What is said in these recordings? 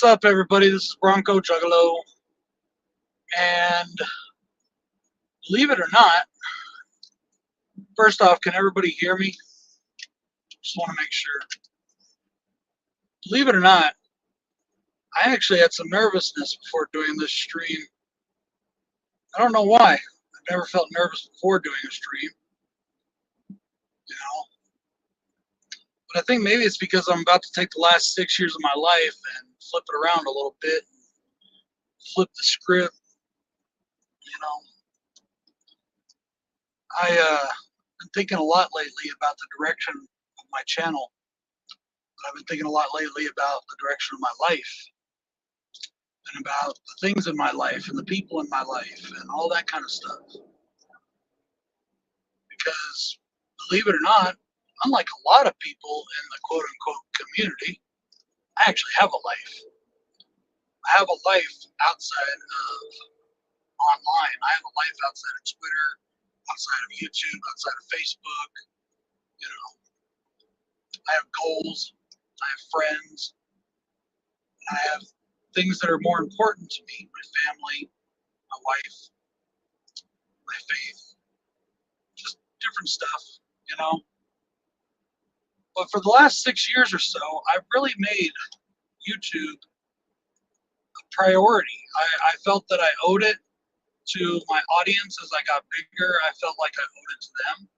What's up, everybody? This is Bronco Juggalo, and believe it or not, first off, can everybody hear me? Just want to make sure. Believe it or not, I actually had some nervousness before doing this stream. I don't know why. I've never felt nervous before doing a stream, you know. But I think maybe it's because I'm about to take the last 6 years of my life and flip it around a little bit, and flip the script, you know. I've been thinking a lot lately about the direction of my channel. I've been thinking a lot lately about the direction of my life and about the things in my life and the people in my life and all that kind of stuff. Because believe it or not, unlike a lot of people in the quote unquote community, I actually have a life. I have a life outside of online. I have a life outside of Twitter, outside of YouTube, outside of Facebook. You know, I have goals, I have friends, I have things that are more important to me: my family, my wife, my faith, just different stuff, you know. But for the last 6 years or so, I've really made YouTube a priority. I felt that I owed it to my audience. As I got bigger, I felt like I owed it to them.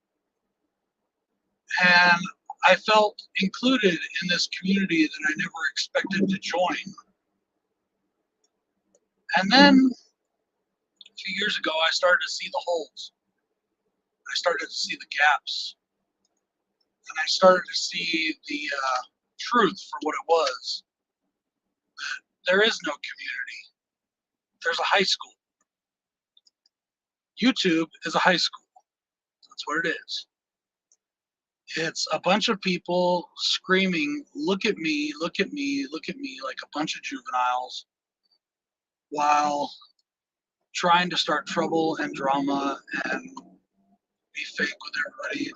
And I felt included in this community that I never expected to join. And then a few years ago, I started to see the holes. I started to see the gaps. And I started to see the truth for what it was. That there is no community. There's a high school. YouTube is a high school. That's what it is. It's a bunch of people screaming, "Look at me, look at me, look at me," like a bunch of juveniles, while trying to start trouble and drama and be fake with everybody.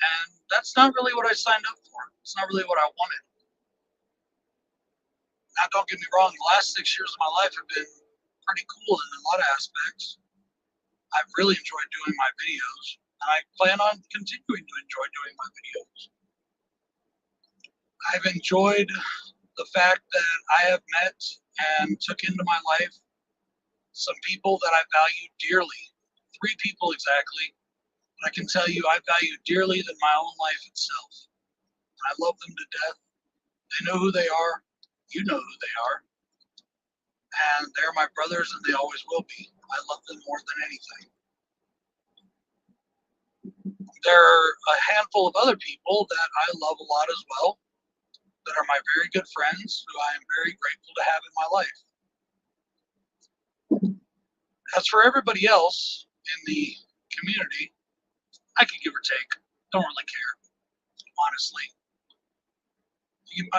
And that's not really what I signed up for. It's not really what I wanted. Now, don't get me wrong, the last 6 years of my life have been pretty cool in a lot of aspects. I've really enjoyed doing my videos, and I plan on continuing to enjoy doing my videos. I've enjoyed the fact that I have met and took into my life some people that I value dearly. 3 people exactly. I can tell you I value dearly than my own life itself. I love them to death. They know who they are. You know who they are. And they're my brothers, and they always will be. I love them more than anything. There are a handful of other people that I love a lot as well, that are my very good friends, who I am very grateful to have in my life. As for everybody else in the community, I could give or take. Don't really care, honestly.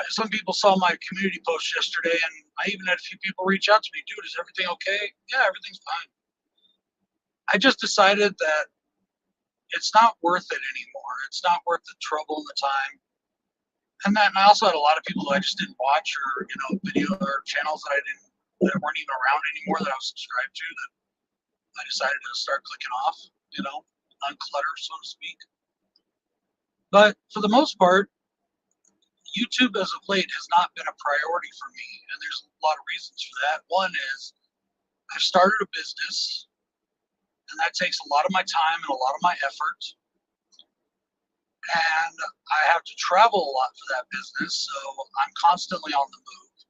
Some people saw my community post yesterday, and I even had a few people reach out to me. "Dude, is everything okay?" "Yeah, everything's fine." I just decided that it's not worth it anymore. It's not worth the trouble and the time. And then I also had a lot of people that I just didn't watch, or video or channels that that weren't even around anymore, that I was subscribed to, that I decided to start clicking off, unclutter, so to speak. But for the most part, YouTube as of late has not been a priority for me, and there's a lot of reasons for that. One is I've started a business, and that takes a lot of my time and a lot of my effort, and I have to travel a lot for that business, so I'm constantly on the move.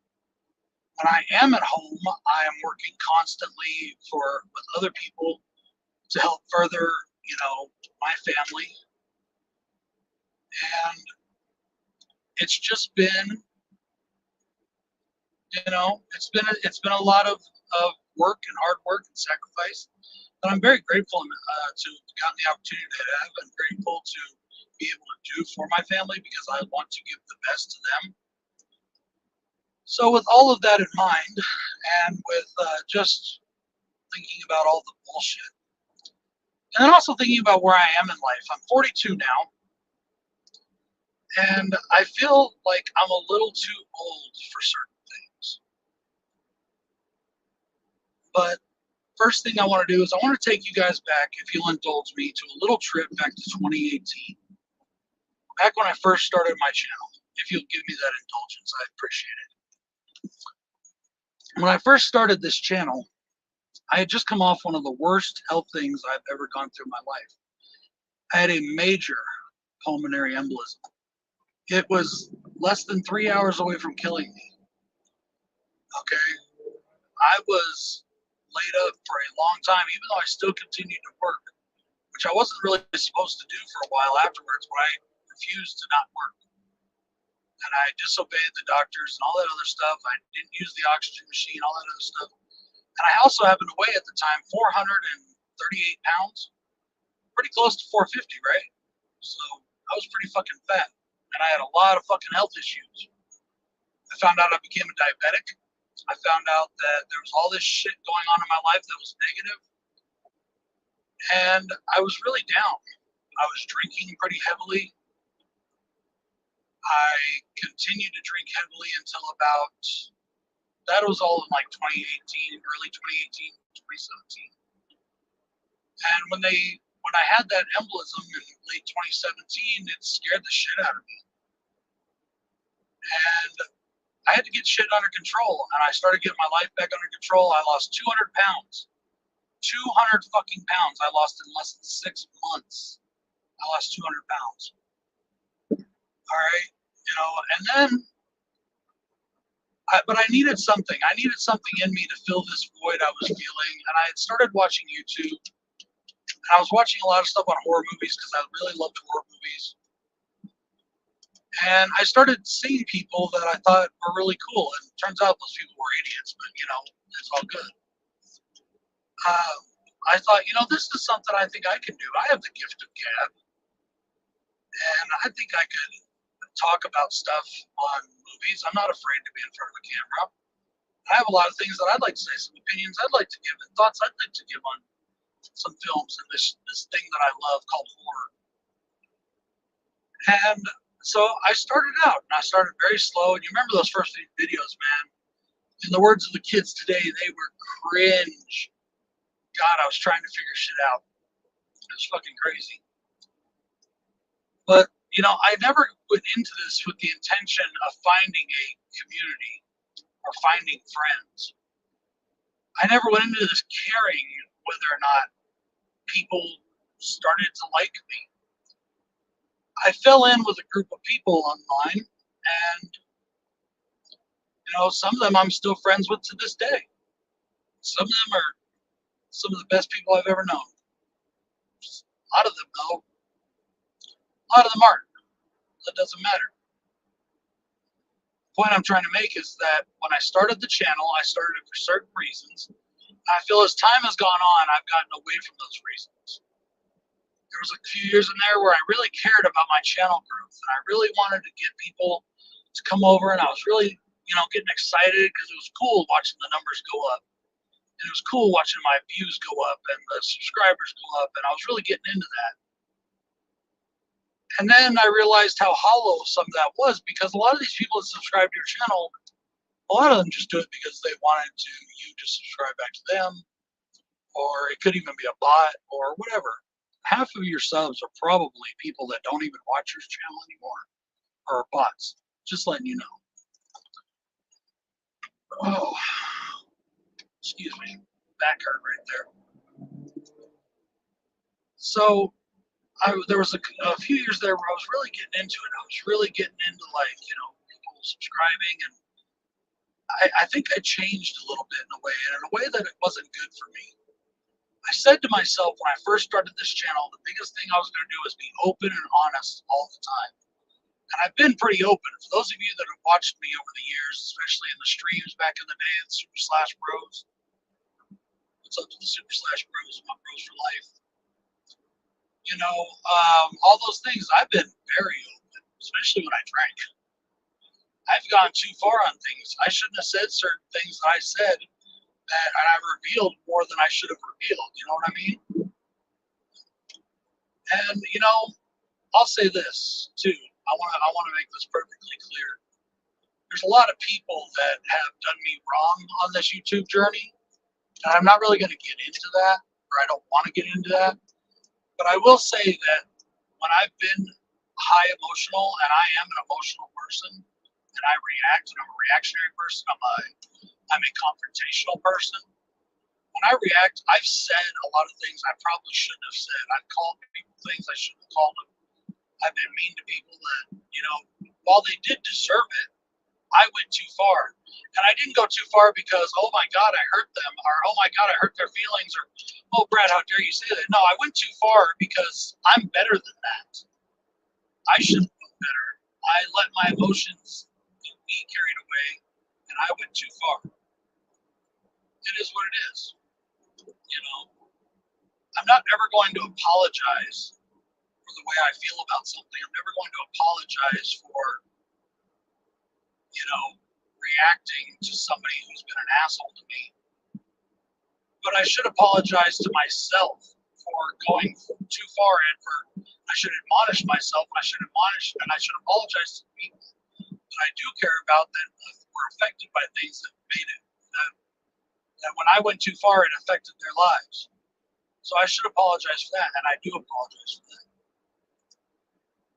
When I am at home, I am working constantly with other people to help further, my family, and it's just been, it's been a lot of work and hard work and sacrifice that I'm very grateful to have gotten the opportunity to have, and grateful to be able to do for my family, because I want to give the best to them. So with all of that in mind, and with just thinking about all the bullshit, and then also thinking about where I am in life. I'm 42 now, And I feel like I'm a little too old for certain things. But first thing I want to do is I want to take you guys back, if you'll indulge me, to a little trip back to 2018. Back when I first started my channel. If you'll give me that indulgence, I appreciate it. When I first started this channel, I had just come off one of the worst health things I've ever gone through in my life. I had a major pulmonary embolism. It was less than 3 hours away from killing me. Okay? I was laid up for a long time, even though I still continued to work, which I wasn't really supposed to do for a while afterwards, but I refused to not work. And I disobeyed the doctors and all that other stuff. I didn't use the oxygen machine, all that other stuff. And I also happened to weigh at the time 438 pounds, pretty close to 450, right? So I was pretty fucking fat. And I had a lot of fucking health issues. I found out I became a diabetic. I found out that there was all this shit going on in my life that was negative. And I was really down. I was drinking pretty heavily. I continued to drink heavily until about, that was all in like 2018, early 2018, 2017. And when I had that embolism in late 2017, it scared the shit out of me. And I had to get shit under control, and I started getting my life back under control. I lost 200 pounds. 200 fucking pounds I lost in less than 6 months. I lost 200 pounds. All right. And then, but I needed something. I needed something in me to fill this void I was feeling. And I had started watching YouTube. And I was watching a lot of stuff on horror movies because I really loved horror movies. And I started seeing people that I thought were really cool. And it turns out those people were idiots, but it's all good. I thought, this is something I think I can do. I have the gift of gab. And I think I could talk about stuff on movies. I'm not afraid to be in front of a camera. I have a lot of things that I'd like to say, some opinions I'd like to give, and thoughts I'd like to give on some films and this thing that I love called horror. And so I started out, and I started very slow. And you remember those first few videos, man? In the words of the kids today, they were cringe. God, I was trying to figure shit out. It was fucking crazy. But, I never went into this with the intention of finding a community or finding friends. I never went into this caring whether or not people started to like me. I fell in with a group of people online, and some of them I'm still friends with to this day. Some of them are some of the best people I've ever known. A lot of them, though, a lot of them aren't. That doesn't matter. The point I'm trying to make is that when I started the channel, I started it for certain reasons. I feel as time has gone on, I've gotten away from those reasons. There was a few years in there where I really cared about my channel growth, and I really wanted to get people to come over, and I was really, getting excited because it was cool watching the numbers go up. And it was cool watching my views go up and the subscribers go up, and I was really getting into that. And then I realized how hollow some of that was, because a lot of these people that subscribe to your channel, a lot of them just do it because they wanted you to subscribe back to them, or it could even be a bot or whatever. Half of your subs are probably people that don't even watch your channel anymore, or bots. Just letting you know. Oh, excuse me, back hurt right there. So there was a few years there where I was really getting into it. I was really getting into people subscribing, and I think I changed a little bit in a way that it wasn't good for me. I said to myself when I first started this channel, the biggest thing I was going to do is be open and honest all the time. And I've been pretty open. For those of you that have watched me over the years, especially in the streams back in the day, the Super Slash Bros. What's up to the Super Slash Bros? My bros for life. All those things, I've been very open, especially when I drank. I've gone too far on things. I shouldn't have said certain things that I said, that I revealed more than I should have revealed. You know what I mean? And, I'll say this, too. I want to make this perfectly clear. There's a lot of people that have done me wrong on this YouTube journey, and I'm not really going to get into that, or I don't want to get into that. But I will say that when I've been high emotional, and I am an emotional person, and I react, and I'm a reactionary person, I'm a confrontational person. When I react, I've said a lot of things I probably shouldn't have said. I've called people things I shouldn't have called them. I've been mean to people that, while they did deserve it, I went too far. And I didn't go too far because, oh my God, I hurt them, or oh my God, I hurt their feelings, or oh, Brad, how dare you say that? No, I went too far because I'm better than that. I should have known better. I let my emotions get me carried away, and I went too far. It is what it is. I'm not ever going to apologize for the way I feel about something. I'm never going to apologize for, reacting to somebody who's been an asshole to me. But I should apologize to myself for going too far, and I should admonish myself, and I should apologize to people that I do care about that were affected by things that made it, that when I went too far, it affected their lives. So I should apologize for that, and I do apologize for that.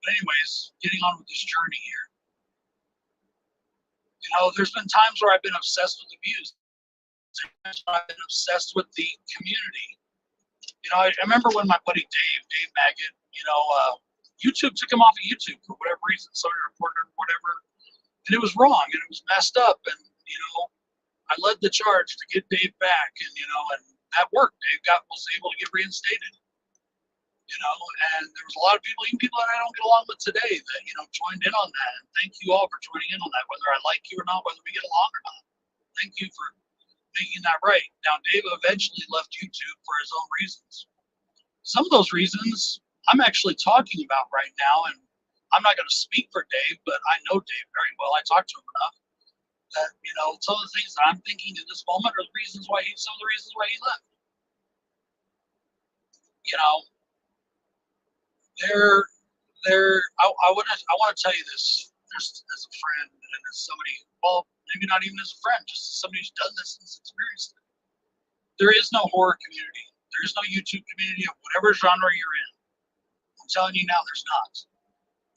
But anyways, getting on with this journey here. There's been times where I've been obsessed with abuse. Times when I've been obsessed with the community. I remember when my buddy Dave Maggot, YouTube took him off of YouTube for whatever reason. Somebody reported or whatever. And it was wrong, and it was messed up. And, I led the charge to get Dave back. And, and that worked. Dave was able to get reinstated. And there was a lot of people, even people that I don't get along with today, that, joined in on that. And thank you all for joining in on that, whether I like you or not, whether we get along or not. Thank you for making that right. Now, Dave eventually left YouTube for his own reasons. Some of those reasons I'm actually talking about right now, and I'm not going to speak for Dave, but I know Dave very well. I talked to him enough that, some of the things that I'm thinking at this moment are some of the reasons why he left. I want to tell you this just as a friend and as somebody, well, maybe not even as a friend, just as somebody who's done this and has experienced it. There is no horror community. There is no YouTube community of whatever genre you're in. I'm telling you now, there's not.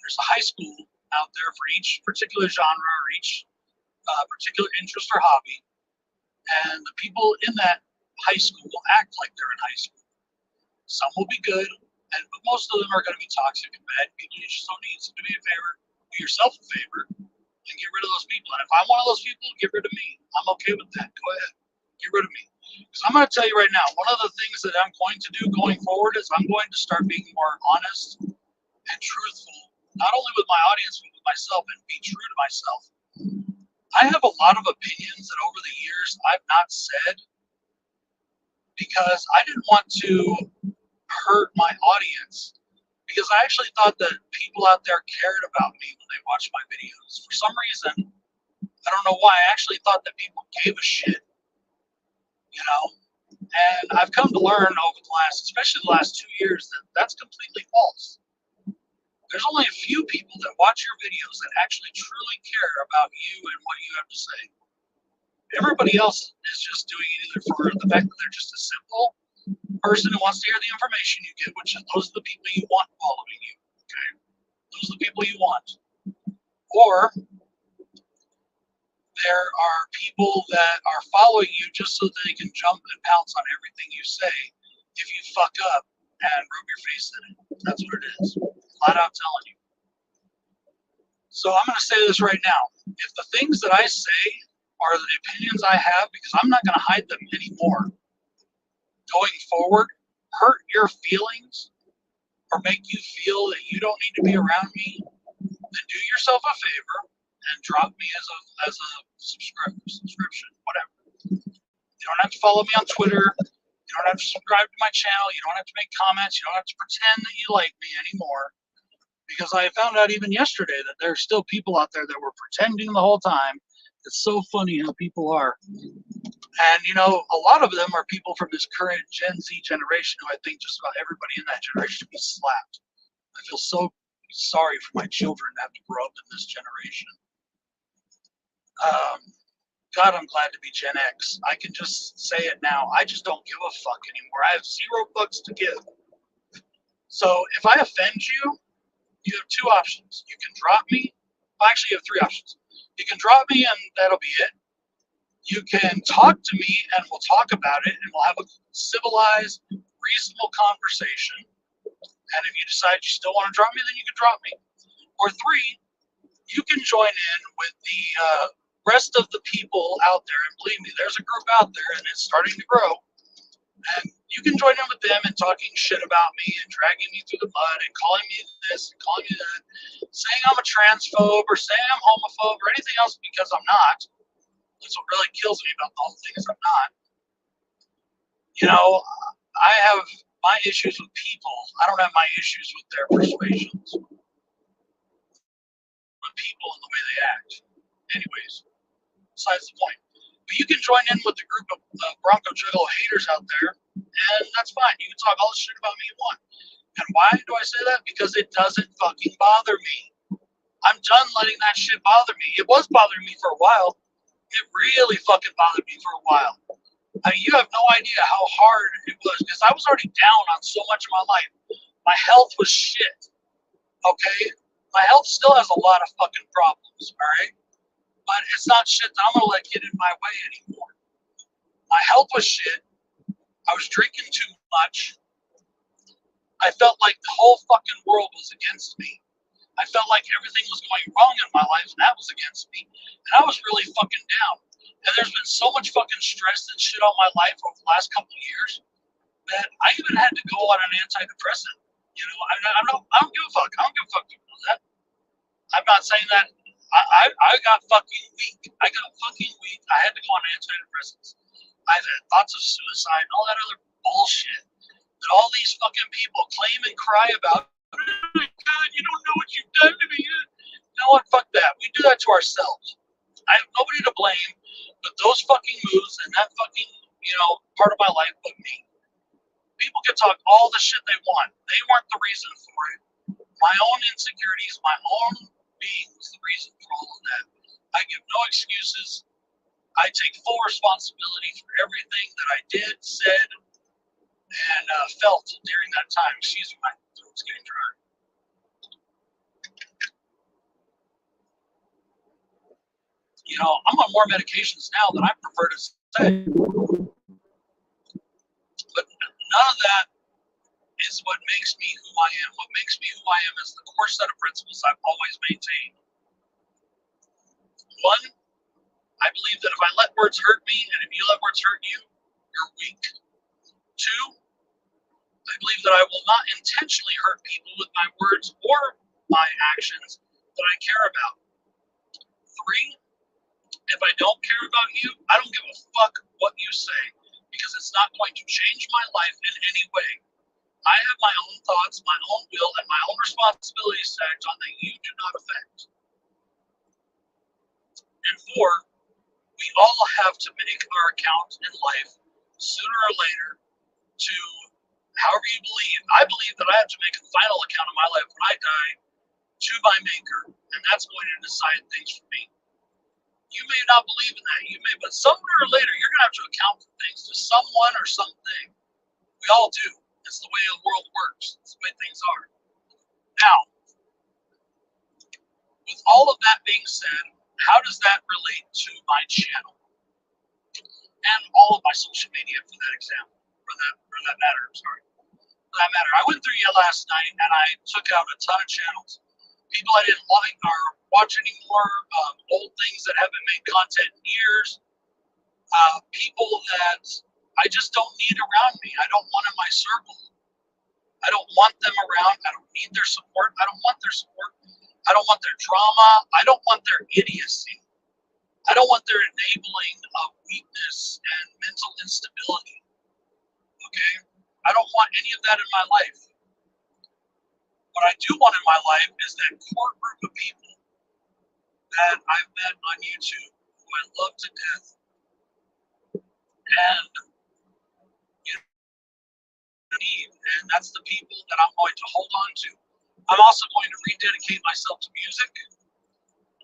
There's a high school out there for each particular genre or each particular interest or hobby, and the people in that high school will act like they're in high school. Some will be good, but most of them are going to be toxic and bad people. You just don't need. So do me a favor, do yourself a favor, and get rid of those people. And if I'm one of those people, get rid of me. I'm okay with that. Go ahead, get rid of me. Because I'm going to tell you right now, one of the things that I'm going to do going forward is I'm going to start being more honest and truthful, not only with my audience, but with myself, and be true to myself. I have a lot of opinions that over the years I've not said because I didn't want to hurt my audience, because I actually thought that people out there cared about me when they watched my videos. For some reason, I don't know why, I actually thought that people gave a shit. And I've come to learn over especially the last 2 years, that that's completely false. There's only a few people that watch your videos that actually truly care about you and what you have to say. Everybody else is just doing it either for the fact that they're just a simple person who wants to hear the information you get, which is those are the people you want following you. Okay, those are the people you want. Or there are people that are following you just so that they can jump and pounce on everything you say if you fuck up and rub your face in it. That's what it is. Flat out telling you. So I'm going to say this right now. If the things that I say are the opinions I have, because I'm not going to hide them anymore, going forward, hurt your feelings or make you feel that you don't need to be around me, then do yourself a favor and drop me as a subscription, whatever. You don't have to follow me on Twitter. You don't have to subscribe to my channel. You don't have to make comments. You don't have to pretend that you like me anymore. Because I found out even yesterday that there's still people out there that were pretending the whole time. It's so funny how people are. And, a lot of them are people from this current Gen Z generation who I think just about everybody in that generation should be slapped. I feel so sorry for my children to have to grow up in this generation. God, I'm glad to be Gen X. I can just say it now. I just don't give a fuck anymore. I have 0 fucks to give. So if I offend you, you have 2 options. You can drop me. Well, actually, you have 3 options. You can drop me and that'll be it. You can talk to me and we'll talk about it and we'll have a civilized, reasonable conversation. And if you decide you still want to drop me, then you can drop me. Or 3, you can join in with the rest of the people out there. And believe me, there's a group out there and it's starting to grow. And you can join in with them and talking shit about me and dragging me through the mud and calling me this and calling me that, saying I'm a transphobe or saying I'm homophobe or anything else, because I'm not. That's what really kills me about the whole thing, is I'm not. You know, I have my issues with people. I don't have my issues with their persuasions, with people and the way they act. Anyways, besides the point. But you can join in with the group of Bronco Juggalo haters out there, and that's fine. You can talk all the shit about me you want. And why do I say that? Because it doesn't fucking bother me. I'm done letting that shit bother me. It was bothering me for a while. It really fucking bothered me for a while. I mean, you have no idea how hard it was, because I was already down on so much of my life. My health was shit. Okay? My health still has a lot of fucking problems, alright? But it's not shit that I'm gonna let get in my way anymore. My health was shit. I was drinking too much. I felt like the whole fucking world was against me. I felt like everything was going wrong in my life, and that was against me. And I was really fucking down. And there's been so much fucking stress and shit on my life over the last couple of years that I even had to go on an antidepressant. You know, I don't give a fuck. I don't give a fuck about that. I'm not saying that. I got fucking weak. I got fucking weak. I had to go on antidepressants. I've had thoughts of suicide and all that other bullshit that all these fucking people claim and cry about. Oh my God, you don't know what you've done to me. You know what? Fuck that. We do that to ourselves. I have nobody to blame but those fucking moves and that fucking, you know, part of my life but me. People can talk all the shit they want. They weren't the reason for it. My own insecurities, my own being was the reason for all of that. I give no excuses. I take full responsibility for everything that I did, said, and felt during that time. Excuse me, my throat's getting dry. You know, I'm on more medications now than I prefer to say. But none of that is what makes me who I am. What makes me who I am is the core set of principles I've always maintained. 1, I believe that if I let words hurt me, and if you let words hurt you, you're weak. 2, I believe that I will not intentionally hurt people with my words or my actions that I care about. 3, if I don't care about you, I don't give a fuck what you say, because it's not going to change my life in any way. I have my own thoughts, my own will, and my own responsibilities to act on that you do not affect. And 4, we all have to make our account in life sooner or later to, however you believe. I believe that I have to make a final account of my life when I die to my maker, and that's going to decide things for me. You may not believe in that, but sooner or later you're going to have to account for things to someone or something. We all do. It's the way the world works. It's the way things are. Now, with all of that being said, how does that relate to my channel and all of my social media, for that example, for that matter? I'm sorry. For that matter, I went through last night and I took out a ton of channels. People I didn't like or watch anymore, old things that haven't made content in years, people that I just don't need around me. I don't want in my circle. I don't want them around. I don't need their support. I don't want their support. I don't want their drama. I don't want their idiocy. I don't want their enabling of weakness and mental instability. Okay? I don't want any of that in my life. What I do want in my life is that core group of people that I've met on YouTube who I love to death. And you know, and that's the people that I'm going to hold on to. I'm also going to rededicate myself to music.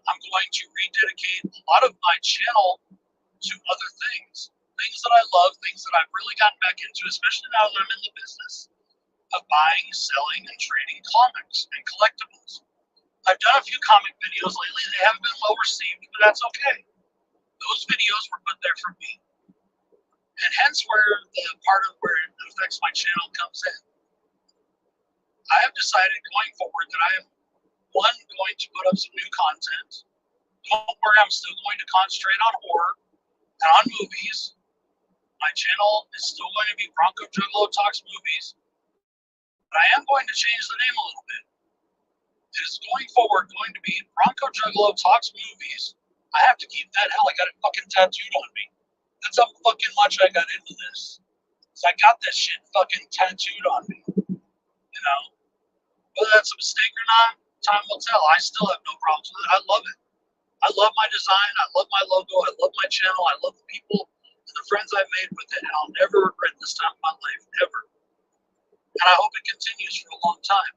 I'm going to rededicate a lot of my channel to other things that I love, things that I've really gotten back into, especially now that I'm in the business of buying, selling, and trading comics and collectibles. I've done a few comic videos lately. They haven't been well received, but that's okay. Those videos were put there for me. And hence where the part of where it affects my channel comes in. I have decided going forward that I am, one, going to put up some new content. Don't worry, I'm still going to concentrate on horror and on movies. My channel is still going to be Bronco Juggalo Talks Movies, but I am going to change the name a little bit. It is going forward going to be Bronco Juggalo Talks Movies. I have to keep that. Hell, I got it fucking tattooed on me. That's how fucking much I got into this. So I got this shit fucking tattooed on me. You know? Whether that's a mistake or not, time will tell. I still have no problems with it. I love it. I love my design. I love my logo. I love my channel. I love the people and the friends I've made with it. And I'll never regret this time of my life, ever. And I hope it continues for a long time.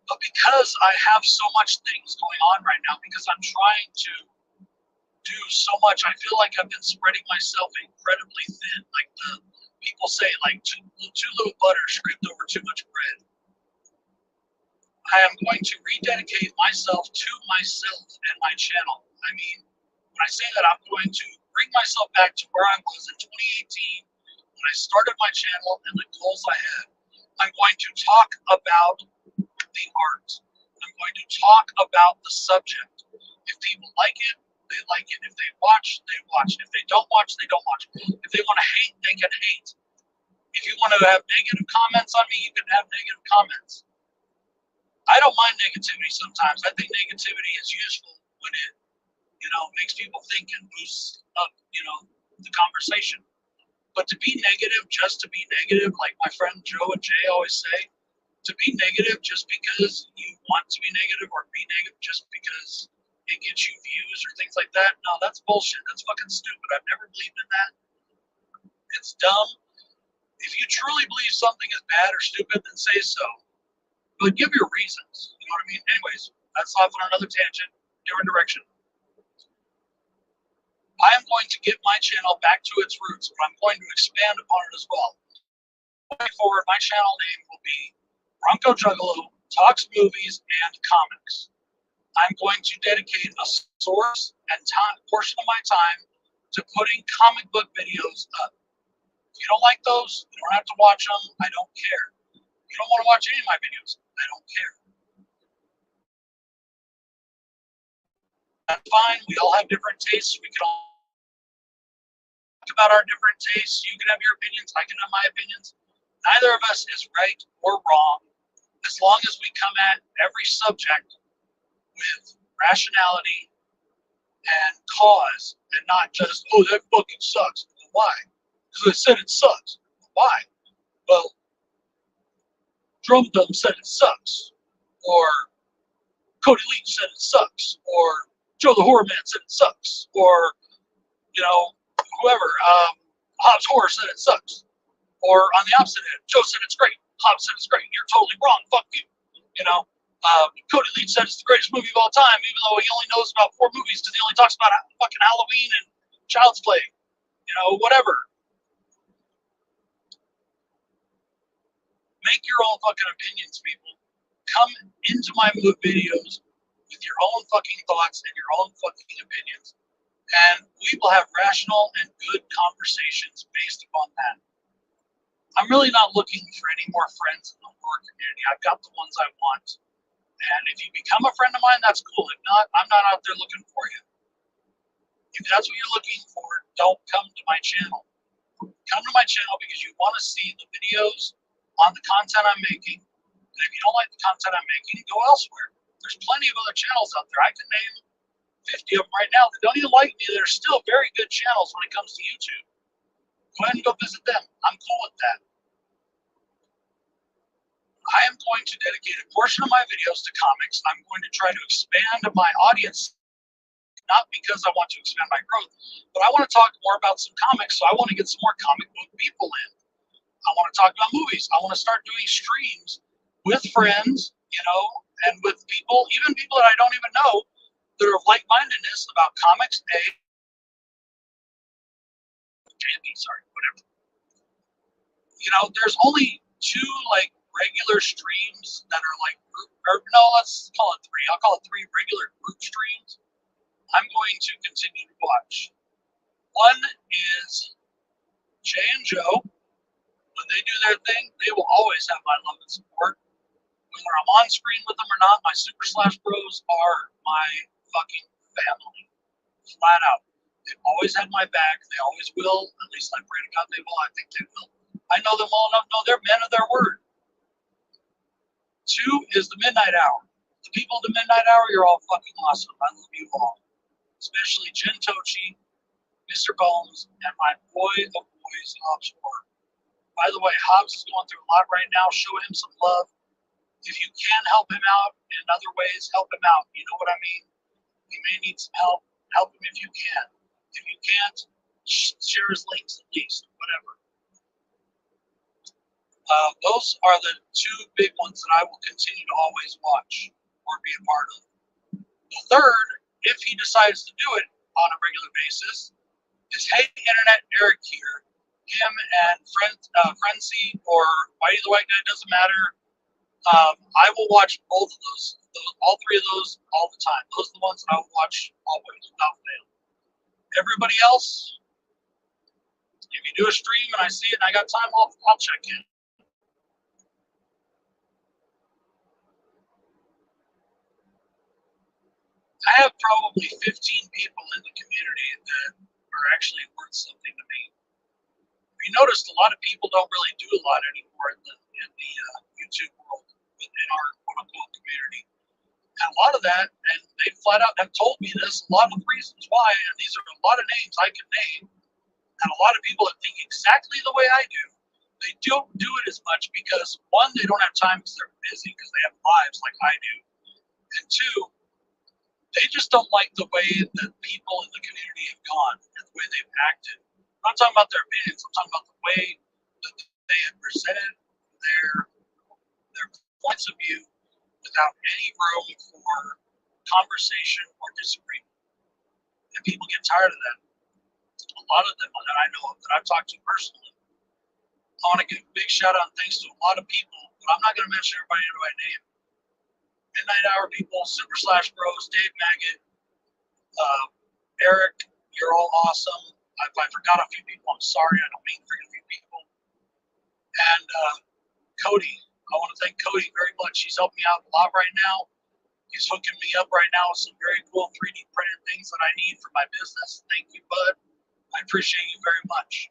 But because I have so much things going on right now, because I'm trying to do so much, I feel like I've been spreading myself incredibly thin. Like the people say, like too little butter scraped over too much bread. I am going to rededicate myself to myself and my channel. I mean, when I say that, I'm going to bring myself back to where I was in 2018 when I started my channel and the goals I had. I'm going to talk about the art. I'm going to talk about the subject. If people like it, they like it. If they watch, they watch. If they don't watch, they don't watch. If they want to hate, they can hate. If you want to have negative comments on me, you can have negative comments. I don't mind negativity sometimes. I think negativity is useful when it, makes people think and boosts up, the conversation. But to be negative just to be negative, like my friend Joe and Jay always say, to be negative just because you want to be negative or be negative just because it gets you views or things like that, no, that's bullshit. That's fucking stupid. I've never believed in that. It's dumb. If you truly believe something is bad or stupid, then say so. But give your reasons. You know what I mean? Anyways, that's off on another tangent, different direction. I am going to get my channel back to its roots, but I'm going to expand upon it as well. Going forward, my channel name will be Bronco Juggalo Talks Movies and Comics. I'm going to dedicate a source and portion of my time to putting comic book videos up. If you don't like those, you don't have to watch them. I don't care. If you don't want to watch any of my videos, I don't care. That's fine. We all have different tastes. We can all talk about our different tastes. You can have your opinions. I can have my opinions. Neither of us is right or wrong, as long as we come at every subject with rationality and cause, and not just, oh, that fucking sucks. Well, why? Because I said it sucks. Why? Well, Drum Dum said it sucks. Or Cody Leach said it sucks. Or Joe the Horror Man said it sucks. Or, whoever, Hobbs Horror said it sucks. Or on the opposite end, Joe said it's great. Hobbs said it's great. You're totally wrong. Fuck you. Cody Leach said it's the greatest movie of all time, even though he only knows about 4 movies because he only talks about fucking Halloween and Child's Play. Whatever. Make your own fucking opinions, people. Come into my videos with your own fucking thoughts and your own fucking opinions. And we will have rational and good conversations based upon that. I'm really not looking for any more friends in the horror community. I've got the ones I want. And if you become a friend of mine, that's cool. If not, I'm not out there looking for you. If that's what you're looking for, don't come to my channel. Come to my channel because you want to see the videos on the content I'm making. And if you don't like the content I'm making, go elsewhere. There's plenty of other channels out there. I can name 50 of them right now that don't even like me. They're still very good channels when it comes to YouTube. Go ahead and go visit them. I'm cool with that. I am going to dedicate a portion of my videos to comics. I'm going to try to expand my audience, not because I want to expand my growth, but I want to talk more about some comics, so I want to get some more comic book people in. I want to talk about movies. I want to start doing streams with friends, and with people, even people that I don't even know, that are of like-mindedness about comics, sorry, whatever. There's only two like regular streams that are like group, or no, let's call it three. I'll call it three regular group streams I'm going to continue to watch. One is Jay and Joe. When they do their thing, they will always have my love and support. Whether I'm on screen with them or not, my Super Slash Bros are my fucking family. Flat out. They've always had my back. They always will. At least I pray to God they will. I think they will. I know them well enough to know they're men of their word. Two is the Midnight Hour. The people of the Midnight Hour, you're all fucking awesome. I love you all. Especially Jen Tochi, Mr. Bones, and my boy of boys, Hobbs Ward. By the way, Hobbs is going through a lot right now. Show him some love. If you can help him out in other ways, help him out. You know what I mean? He may need some help. Help him if you can. If you can't, share his links at least, whatever. Those are the two big ones that I will continue to always watch or be a part of. The third, if he decides to do it on a regular basis, is Hey Internet, Eric here. Him and Frenzy or Whitey the White Guy, doesn't matter. I will watch both of those, all three of those, all the time. Those are the ones that I will watch always, without fail. Everybody else, if you do a stream and I see it and I got time, I'll check in. I have probably 15 people in the community that are actually worth something to me. We noticed a lot of people don't really do a lot anymore in the YouTube world, in our quote-unquote community. And a lot of that, and they flat out have told me this, a lot of the reasons why, and these are a lot of names I can name, and a lot of people that think exactly the way I do, they don't do it as much because, one, they don't have time because they're busy, because they have lives like I do, and two, they just don't like the way that people in the community have gone and the way they've acted. I'm not talking about their opinions. I'm talking about the way that they have presented their points of view without any room for conversation or disagreement. And people get tired of that. A lot of them that I know of, that I've talked to personally. I want to give a big shout out and thanks to a lot of people, but I'm not going to mention everybody by name. Midnight Hour people, Super Slash Bros, Dave Maggot, Eric, you're all awesome. If I forgot a few people, I'm sorry. I don't mean to forget a few people. And Cody, I want to thank Cody very much. He's helped me out a lot right now. He's hooking me up right now with some very cool 3D printed things that I need for my business. Thank you, bud. I appreciate you very much.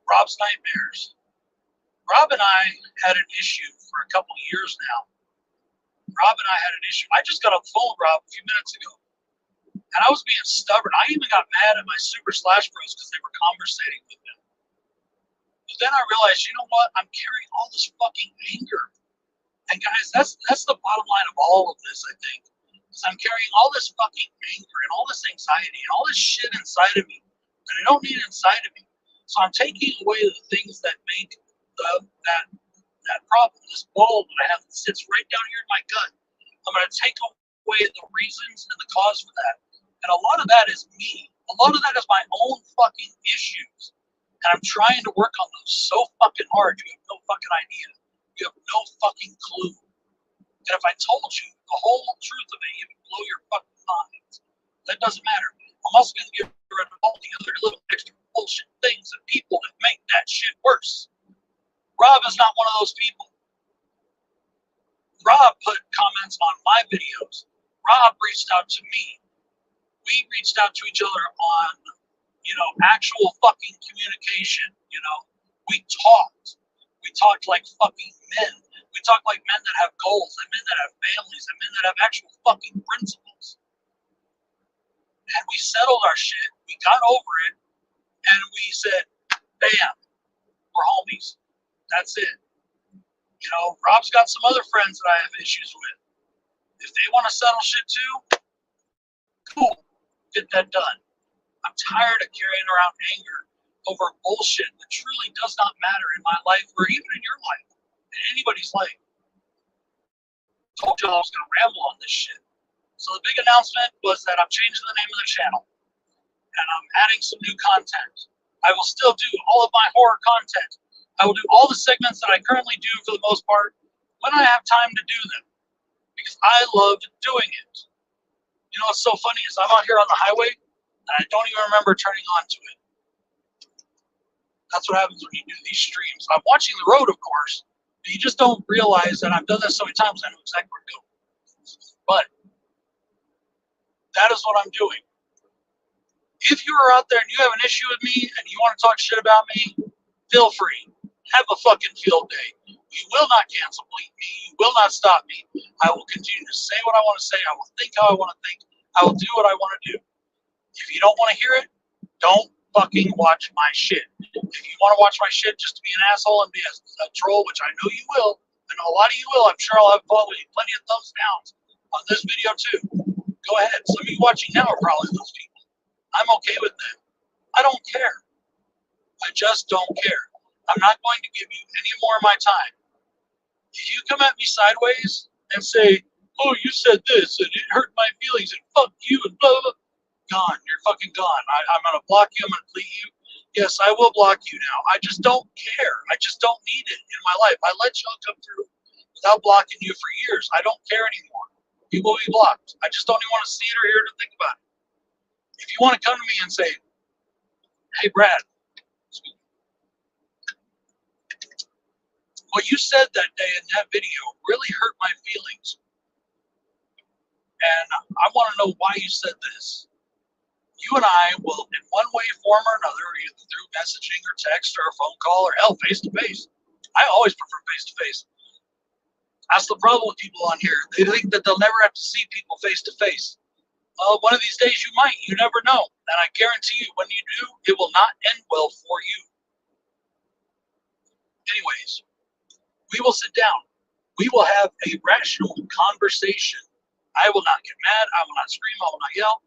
Rob's Nightmares. Rob and I had an issue for a couple of years now. Rob and I had an issue. I just got on the phone with Rob a few minutes ago. And I was being stubborn. I even got mad at my Super Slash Bros because they were conversating with him. But then I realized, you know what? I'm carrying all this fucking anger. And guys, that's the bottom line of all of this, I think. Is I'm carrying all this fucking anger and all this anxiety and all this shit inside of me that I don't need inside of me. So I'm taking away the things that make that problem, this ball that I have that sits right down here in my gut. I'm going to take away the reasons and the cause for that. And a lot of that is me. A lot of that is my own fucking issues. And I'm trying to work on those so fucking hard. You have no fucking idea. You have no fucking clue. And if I told you the whole truth of it, it would blow your fucking mind. That doesn't matter. I'm also going to get rid of all the other little extra bullshit things and people that make that shit worse. Rob is not one of those people. Rob put comments on my videos. Rob reached out to me. We reached out to each other on, actual fucking communication. We talked. We talked like fucking men. We talk like men that have goals, and men that have families, and men that have actual fucking principles. And we settled our shit. We got over it, and we said, bam, we're homies. That's it. Rob's got some other friends that I have issues with. If they want to settle shit too, cool, get that done. I'm tired of carrying around anger over bullshit that truly does not matter in my life or even in your life, in anybody's life. I told y'all I was going to ramble on this shit. So the big announcement was that I'm changing the name of the channel and I'm adding some new content. I will still do all of my horror content. I will do all the segments that I currently do for the most part when I have time to do them because I love doing it. You know what's so funny is I'm out here on the highway and I don't even remember turning on to it. That's what happens when you do these streams. I'm watching the road, of course, but you just don't realize that I've done this so many times I know exactly where to go. But that is what I'm doing. If you are out there and you have an issue with me and you want to talk shit about me, feel free. Have a fucking field day. You will not cancel me. You will not stop me. I will continue to say what I want to say. I will think how I want to think. I will do what I want to do. If you don't want to hear it, don't fucking watch my shit. If you want to watch my shit just to be an asshole and be a troll, which I know you will, I know a lot of you will, I'm sure I'll have plenty of thumbs downs on this video too. Go ahead. Some of you watching now are probably those people. I'm okay with that. I don't care. I just don't care. I'm not going to give you any more of my time. If you come at me sideways and say, oh, you said this and it hurt my feelings and fuck you and blah, blah, blah, gone. You're fucking gone. I'm going to block you. I'm going to delete you. Yes, I will block you now. I just don't care. I just don't need it in my life. I let y'all come through without blocking you for years. I don't care anymore. You will be blocked. I just don't even want to see it or hear it or think about it. If you want to come to me and say, hey, Brad, what you said that day in that video really hurt my feelings. And I want to know why you said this. You and I will, in one way, form or another, either through messaging or text or a phone call or hell, face-to-face. I always prefer face-to-face. That's the problem with people on here. They think that they'll never have to see people face-to-face. Well, one of these days you might. You never know. And I guarantee you, when you do, it will not end well for you. Anyways, we will sit down. We will have a rational conversation. I will not get mad. I will not scream. I will not yell.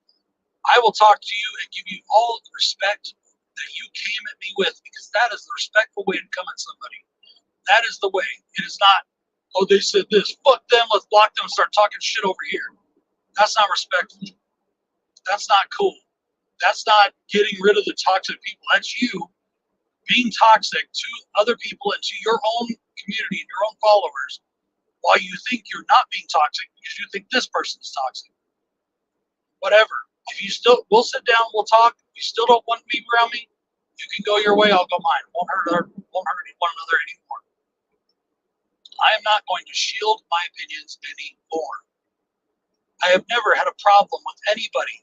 I will talk to you and give you all the respect that you came at me with, because that is the respectful way to come at somebody. That is the way. It is not, oh, they said this. Fuck them. Let's block them and start talking shit over here. That's not respectful. That's not cool. That's not getting rid of the toxic people. That's you being toxic to other people and to your own community and your own followers while you think you're not being toxic because you think this person is toxic. Whatever. If you still, we'll sit down, we'll talk. If you still don't want me around me, you can go your way, I'll go mine. Won't hurt one another anymore. I am not going to shield my opinions anymore. I have never had a problem with anybody,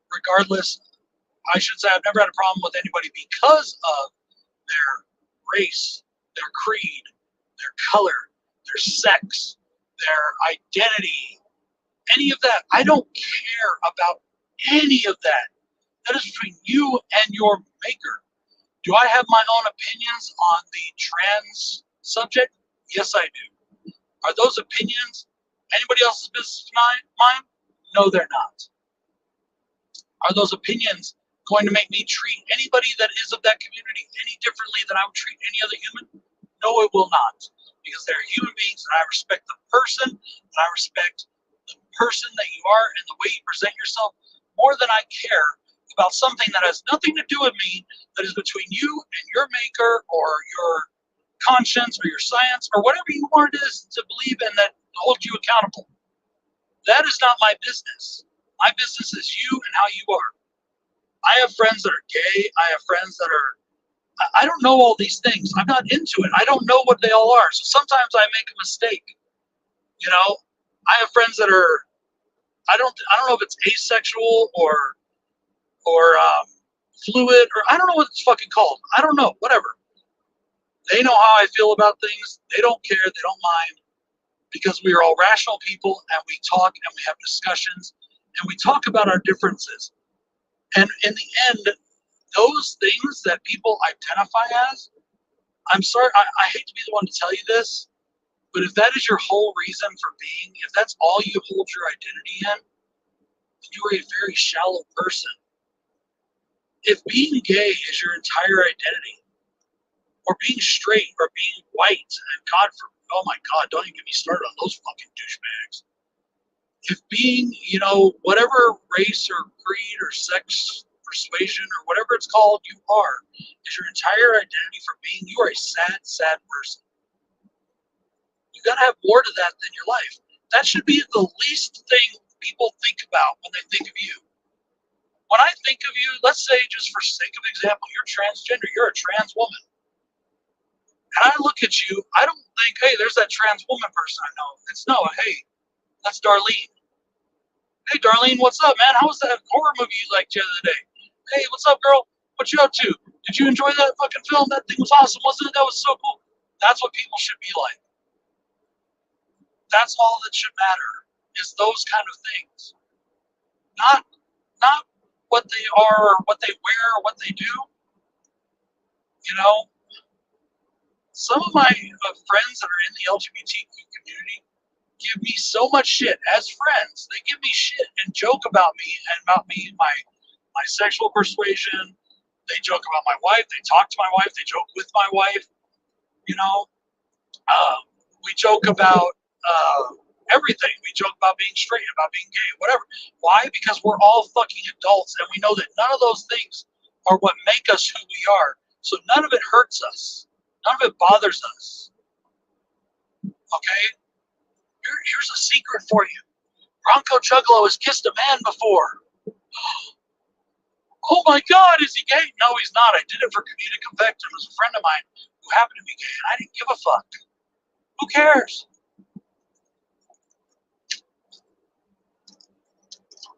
regardless. I should say I've never had a problem with anybody because of their race, their creed, their color, their sex, their identity, any of that. I don't care about any of that. That is between you and your maker. Do I have my own opinions on the trans subject? Yes, I do. Are those opinions anybody else's business mine? No, they're not. Are those opinions going to make me treat anybody that is of that community any differently than I would treat any other human? No, it will not. Because they're human beings and I respect the person, and I respect the person that you are and the way you present yourself more than I care about something that has nothing to do with me, that is between you and your maker or your conscience or your science or whatever you want it is to believe in that holds you accountable. That is not my business. My business is you and how you are. I have friends that are gay. I have friends that are, I don't know all these things. I'm not into it. I don't know what they all are. So sometimes I make a mistake. You know, I have friends that are, I don't know if it's asexual or fluid, or I don't know what it's fucking called. I don't know, whatever. They know how I feel about things. They don't care. They don't mind, because we are all rational people and we talk and we have discussions and we talk about our differences. And in the end, those things that people identify as, I'm sorry, I hate to be the one to tell you this, but if that is your whole reason for being, if that's all you hold your identity in, then you are a very shallow person. If being gay is your entire identity, or being straight, or being white, and God for oh my God, don't even get me started on those fucking douchebags. If being, whatever race or creed or sex persuasion or whatever it's called you are, is your entire identity for being, you are a sad, sad person. You gotta have more to that than your life. That should be the least thing people think about when they think of you. When I think of you, let's say just for sake of example, you're transgender, you're a trans woman. And I look at you, I don't think, hey, there's that trans woman person I know. It's no, hey, that's Darlene. Hey, Darlene, what's up, man? How was that horror movie you liked the other day? Hey, what's up, girl? What you up to? Did you enjoy that fucking film? That thing was awesome, wasn't it? That was so cool. That's what people should be like. That's all that should matter, is those kind of things. Not what they are, or what they wear, or what they do. Some of my friends that are in the LGBTQ community give me so much shit as friends. They give me shit and joke about me and about me, my sexual persuasion. They joke about my wife. They talk to my wife. They joke with my wife. We joke about everything. We joke about being straight, about being gay, whatever. Why? Because we're all fucking adults, and we know that none of those things are what make us who we are. So none of it hurts us. None of it bothers us. Okay? Here's a secret for you. Bronco Juggalo has kissed a man before. Oh my God, is he gay? No, he's not. I did it for comedic effect. It was a friend of mine who happened to be gay, and I didn't give a fuck. Who cares?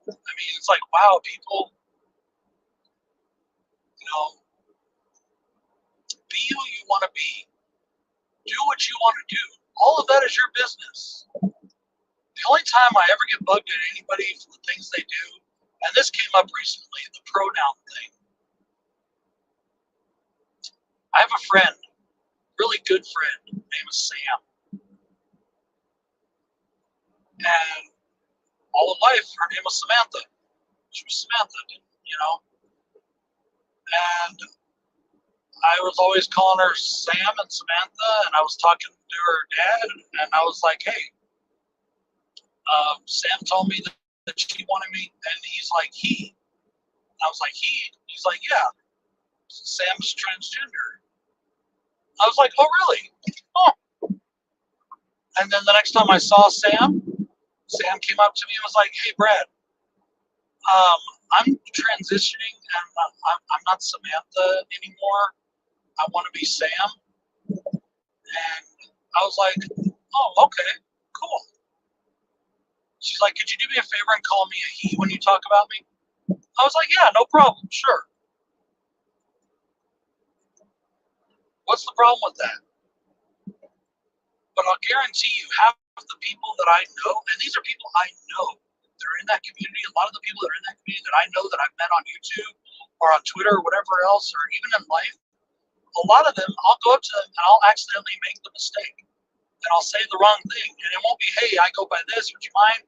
I mean, it's like, wow, people, be who you want to be. Do what you want to do. All of that is your business. The only time I ever get bugged at anybody for the things they do, and this came up recently, the pronoun thing. I have a friend, really good friend, name is Sam. And all of life, her name was Samantha. She was Samantha, And I was always calling her Sam and Samantha, and I was talking to her dad, and I was like, hey, Sam told me that she wanted me, and he's like, he. And I was like, he? He's like, yeah, Sam's transgender. I was like, oh, really? Oh. And then the next time I saw Sam came up to me and was like, hey, Brad, I'm transitioning, and I'm not Samantha anymore. I want to be Sam. And I was like, oh, okay, cool. She's like, could you do me a favor and call me a he when you talk about me? I was like, yeah, no problem, sure. What's the problem with that? But I'll guarantee you, half of the people that I know, and these are people I know, they're in that community. A lot of the people that are in that community that I know that I've met on YouTube or on Twitter or whatever else, or even in life, a lot of them, I'll go up to them and I'll accidentally make the mistake. And I'll say the wrong thing. And it won't be, hey, I go by this, would you mind?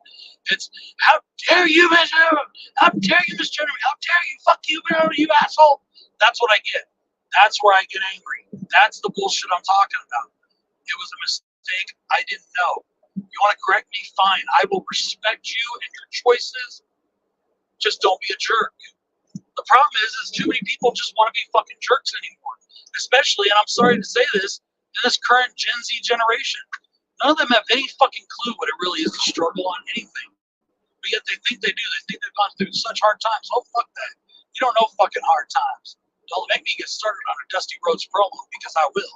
It's, how dare you, Miss Jennifer? How dare you, Miss Jennifer? How dare you? Fuck you, you asshole. That's what I get. That's where I get angry. That's the bullshit I'm talking about. It was a mistake. I didn't know. You want to correct me? Fine. I will respect you and your choices. Just don't be a jerk. The problem is too many people just want to be fucking jerks anymore. Especially, and I'm sorry to say this, in this current Gen Z generation. None of them have any fucking clue what it really is to struggle on anything. But yet they think they do. They think they've gone through such hard times. Oh, fuck that. You don't know fucking hard times. Don't make me get started on a Dusty Rhodes promo, because I will.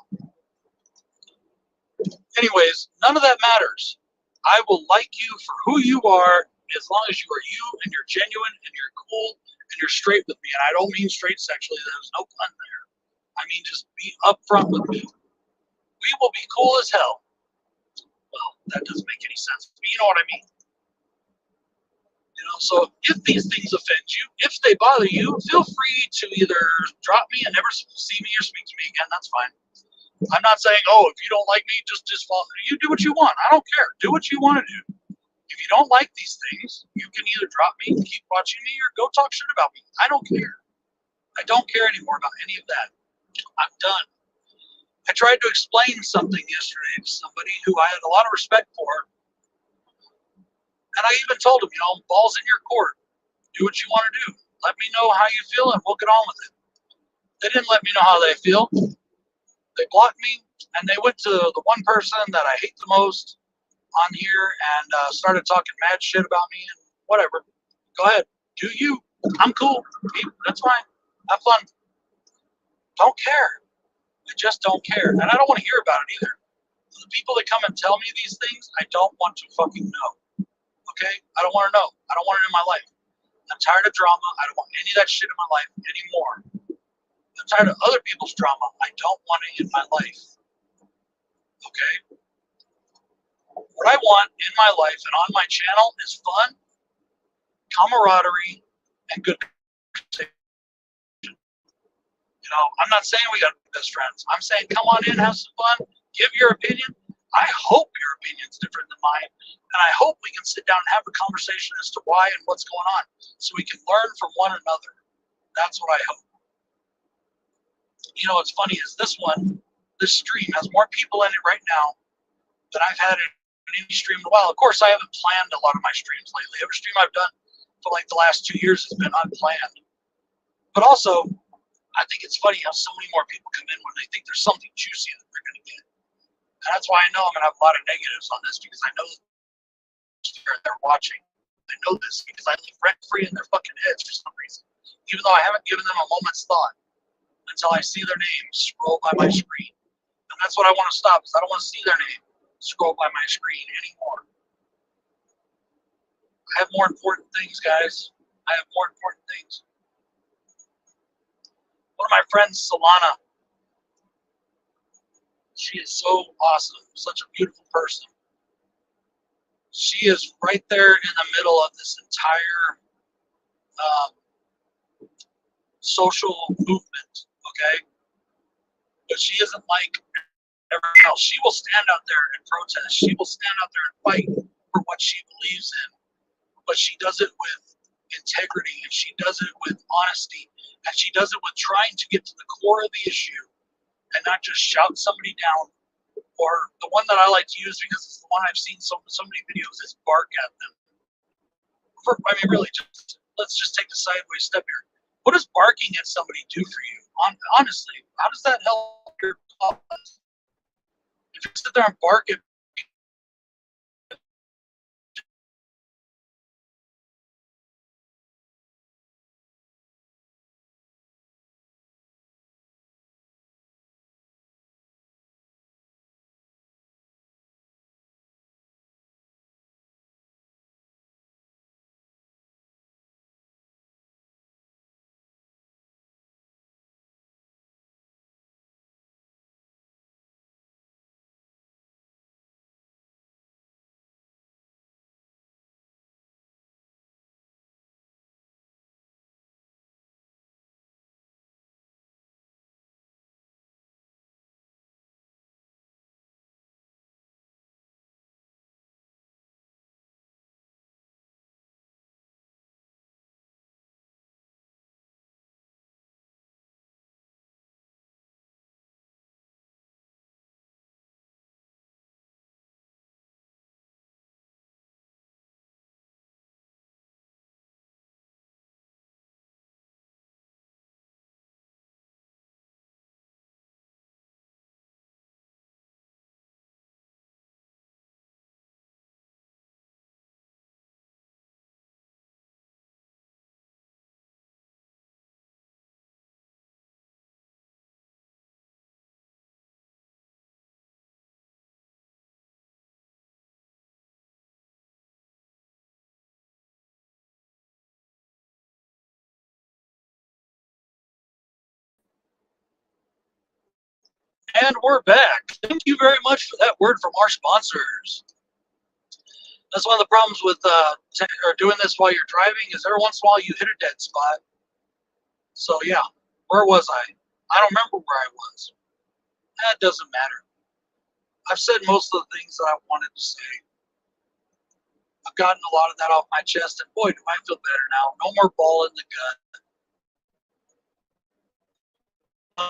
Anyways, none of that matters. I will like you for who you are, as long as you are you, and you're genuine, and you're cool, and you're straight with me. And I don't mean straight sexually. There's no pun there. I mean just be upfront with me. We will be cool as hell. Well, that doesn't make any sense, but you know what I mean. So if these things offend you, if they bother you, feel free to either drop me and never see me or speak to me again. That's fine. I'm not saying, oh, if you don't like me, just follow. You do what you want. I don't care. Do what you want to do. If you don't like these things, you can either drop me and keep watching me, or go talk shit about me. I don't care. I don't care anymore about any of that. I'm done. I tried to explain something yesterday to somebody who I had a lot of respect for, and I even told him, ball's in your court. Do what you want to do. Let me know how you feel, and we'll get on with it. They didn't let me know how they feel. They blocked me, and they went to the one person that I hate the most on here and started talking mad shit about me and whatever. Go ahead. Do you. I'm cool. That's fine. Have fun. Don't care. I just don't care. And I don't want to hear about it either. The people that come and tell me these things, I don't want to fucking know. Okay? I don't want to know. I don't want it in my life. I'm tired of drama. I don't want any of that shit in my life anymore. I'm tired of other people's drama. I don't want it in my life. Okay? What I want in my life and on my channel is fun, camaraderie, and good conversation. I'm not saying we got to be best friends. I'm saying come on in, have some fun, give your opinion. I hope your opinion's different than mine, and I hope we can sit down and have a conversation as to why and what's going on, so we can learn from one another. That's what I hope. What's funny is this stream has more people in it right now than I've had in any stream in a while. Of course, I haven't planned a lot of my streams lately. Every stream I've done for like the last 2 years has been unplanned. But also, I think it's funny how so many more people come in when they think there's something juicy that they're going to get. And that's why I know I'm going to have a lot of negatives on this, because I know they're watching. I know this because I live rent-free in their fucking heads for some reason. Even though I haven't given them a moment's thought until I see their name scroll by my screen. And that's what I want to stop, is I don't want to see their name scroll by my screen anymore. I have more important things, guys. I have more important things. One of my friends, Solana, she is so awesome, such a beautiful person. She is right there in the middle of this entire social movement, okay? But she isn't like everyone else. She will stand out there and protest. She will stand out there and fight for what she believes in. But she does it with integrity, and she does it with honesty, and she does it with trying to get to the core of the issue and not just shout somebody down. Or the one that I like to use, because it's the one I've seen so many videos, is bark at them. Really, let's just take the sideways step here. What does barking at somebody do for you? Honestly, how does that help your cause? If you sit there and bark at And we're back. Thank you very much for that word from our sponsors. That's one of the problems with doing this while you're driving, is every once in a while you hit a dead spot. So yeah, where was I? I don't remember where I was. That doesn't matter. I've said most of the things that I wanted to say. I've gotten a lot of that off my chest, and boy, do I feel better now. No more ball in the gut.